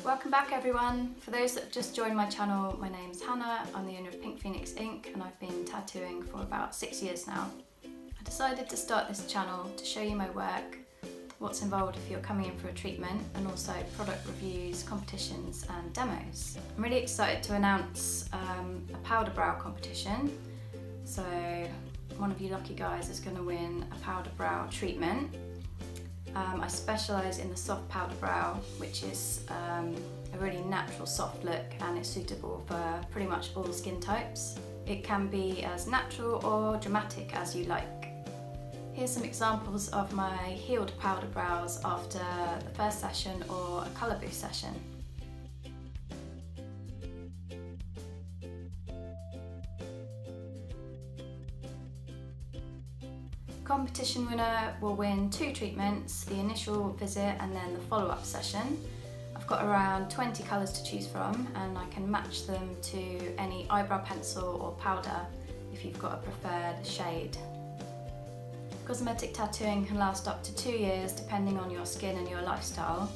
Welcome back everyone. For those that have just joined my channel, my name's Hannah, I'm the owner of Pink Phoenix Ink and I've been tattooing for about 6 years now. I decided to start this channel to show you my work, what's involved if you're coming in for a treatment, and also product reviews, competitions and demos. I'm really excited to announce a powder brow competition. So one of you lucky guys is going to win a powder brow treatment. I specialise in the soft powder brow, which is a really natural soft look and it's suitable for pretty much all skin types. It can be as natural or dramatic as you like. Here's some examples of my healed powder brows after the first session or a colour boost session. Competition winner will win 2 treatments, the initial visit and then the follow-up session. I've got around 20 colours to choose from and I can match them to any eyebrow pencil or powder if you've got a preferred shade. Cosmetic tattooing can last up to 2 years depending on your skin and your lifestyle.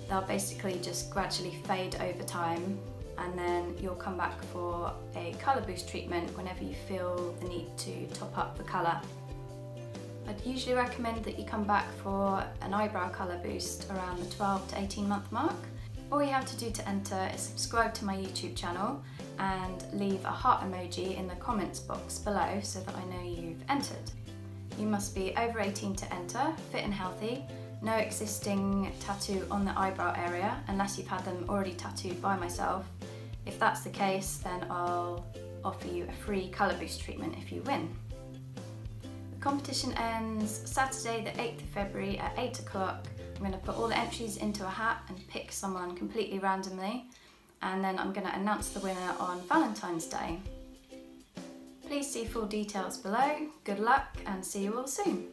They'll basically just gradually fade over time and then you'll come back for a colour boost treatment whenever you feel the need to top up the colour. I'd usually recommend that you come back for an eyebrow colour boost around the 12 to 18 month mark. All you have to do to enter is subscribe to my YouTube channel and leave a heart emoji in the comments box below so that I know you've entered. You must be over 18 to enter, fit and healthy, no existing tattoo on the eyebrow area unless you've had them already tattooed by myself. If that's the case, then I'll offer you a free colour boost treatment if you win. The competition ends Saturday the 8th of February at 8 o'clock. I'm going to put all the entries into a hat and pick someone completely randomly, and then I'm going to announce the winner on Valentine's Day. Please see full details below. Good luck and see you all soon.